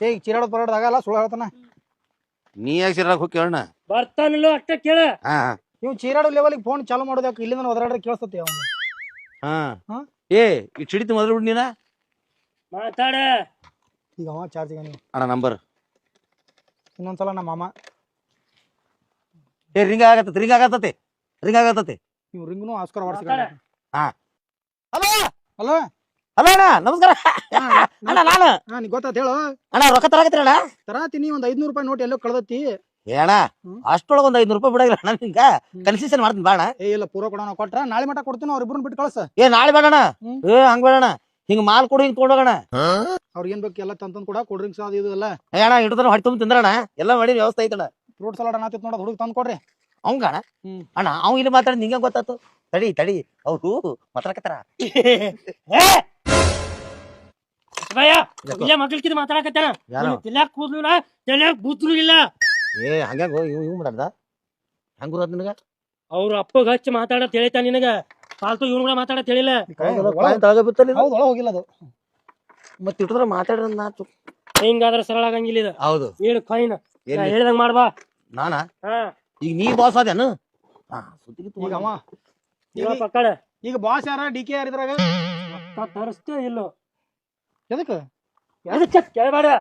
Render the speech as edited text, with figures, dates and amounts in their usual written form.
ಏ ಚೀರಾಡೋದ್ ಬರೋದ್ ಆಗಲ್ಲ ಸುಳ್ಳು ಹೇಳ್ತಾನ. ನೀ ಯಾಕೆ ಸಿರಾಕ್ ಹೋಗಿ ಕೇಳಣ ಬರ್ತಾನಿಲ್ಲೋ ಅಷ್ಟ ಕೇಳ. ಹಾ ಇವ್ ಚೀರಾಡೋ ಲೆವೆಲ್ಗೆ ಫೋನ್ ಚಾಲು ಮಾಡೋದಕ್ಕೆ ಇಲ್ಲಿಂದ ಒದರಾಡ್ರೆ ಕೇಳಿಸ್ತತಿ ಅವ್ನು. ಹಾ ಏ ಈ ಚಿಡಿತು ಮೊದಲು ಬಿಡ್ ನೀನ ಮಾತಾಡ. ಈಗ ಅವ ಚಾರ್ಜಿಗೆ ನೀವು ಅಣ್ಣ ನಂಬರ್ ಇನ್ನೊಂದ್ಸಲ ನಮ್ಮ ಮಾಮ ಏ ರಿಂಗ್ ಆಗತ್ತತಿ ಇವ್ ರಿಂಗ್ನು ಆಸ್ಕರ್ ವಾಟ್ಸ್ಕ. ಹಾ ಹಲೋ ಹಲೋ ಹಲೋ ಅಣ್ಣ ನಮಸ್ಕಾರ ಅಣ್ಣ ನಾನು ಹಾ ನೀ ಗೊತ್ತಾತ್ ಹೇಳು. ಅಣ್ಣ ರೊಕ್ಕ ತರಾಕತ್ತೀರಣ್ಣ ತರಾತೀನಿ ಒಂದ್ 500 ರೂಪಾಯಿ ನೋಟ್ ಎಲ್ಲೋ ಕಳ್ದತಿ. ಏ ಅಣ್ಣ ಅಷ್ಟೊಳಗ ಒಂದ್ 500 ರೂಪಾಯಿ ಬಿಡಂಗಿಲ್ಲ ಅಣ್ಣ ನಿಂಗ ಕನ್ಸೆಷನ್ ಮಾಡ್ತೀನಿ ಬಾಣ. ಏ ಇಲ್ಲ ಪೂರ ಕೊಡೋಣ ಕೊಟ್ರ ನಾಳೆ ಮಟ ಕೊಡ್ತೀನಿ. ಅವ್ರಿಬ್ರನ್ನ ಬಿಟ್ಟು ಕಳ್ಸ. ಏ ನಾಳೆ ಬೇಡಣ್ಣ ಏ ಹಂಗ ಬೇಡಣ್ಣ ಹಿಂಗ ಮಾಲ್ ಕೊಡು ಹಿಂಗ್ ತೊಗೊಂಡೋಗಣ. ಅವ್ರಿಗೆ ಏನ್ ಬೇಕು ಎಲ್ಲ ತಂದ್ ಕೂಡ ಕೂಲ್ ಡ್ರಿಂಕ್ಸ್ ಅದು ಇದು ಎಲ್ಲ. ಏ ಅಣ್ಣ ಇಡ್ತಾನ ಹೊಟ್ಟೆ ತುಂಬ ತಿಂದ್ರಣ್ಣ ಎಲ್ಲ ಮಾಡಿ ವ್ಯವಸ್ಥೆ ಐತಣ್ಣ. ಫ್ರೂಟ್ ಸಲಾಡ್ ಅನ್ನತಿತ್ ನೋಡೋದು ಹುಡುಗ ತಂದ್ ಕೊಡ್ರಿ. ಅವಂಗಣ ಅಣ್ಣ ಅವ್ ಇಲ್ಲಿ ಮಾತಾಡಿ ನಿಂಗೆ ಗೊತ್ತಾತು. ತಡಿ ಅವ್ರು ಮಾತಾಡಕತ್ತಾರ. ಇಲ್ಲೇ ಮಕ್ಕಳ್ಕಿದ್ ಮಾತಾಡಕತ್ತಾನ. ತಿಲ್ಯಾಕ್ ಕೂದ್ಲು ತಲ್ಯಾಕ್ ಬುದ್ಧು ಇಲ್ಲ. ಏ ಹಂಗ್ಯಾಂಗೋ ಇವ್ ಮಾಡ್ದ ಹೆಂಗ್ ಗುರುತ್ ನಿನಗ ಅವ್ರ ಅಪ್ಪಗ ಹಚ್ಚಿ ಮಾತಾಡತ್ ಹೇಳಿತ ನಿನಗ. ಫಾಲ್ತು ಇವ್ನು ಕೂಡ ಮಾತಾಡತ್ ಹೇಳಿಲ್ಲ. ಹೌದು ಒಳ ಹೋಗಿಲ್ಲ ಅದು. ಮತ್ ಇಟ್ಟಿದ್ರ ಮಾತಾಡ್ರ ಹಿಂಗಾದ್ರ ಸರಳ ಆಗಂಗಿಲ್ಲ ಇದು. ಹೌದು ಹೇಳು ಫೈನ್ ಹೇಳ್ದಂಗ್ ಮಾಡ್ಬಾ. ನಾನ ಹಾ ಈಗ ನೀ ಬಾಸ್ ಅದೇನು ಈಗ ಅವ ಈಗ ಪಕ್ಕಡ ಈಗ ಬಾಸ್ ಯಾರ ಡಿ ಕೆ ಯಾರಿದ್ರಾಗ ತರಿಸ್ತೇ ಇಲ್ಲೋ ಎದಕ್ಕೆ ಎದಕ್ಕೆ ಕೇಳಬೇಡ.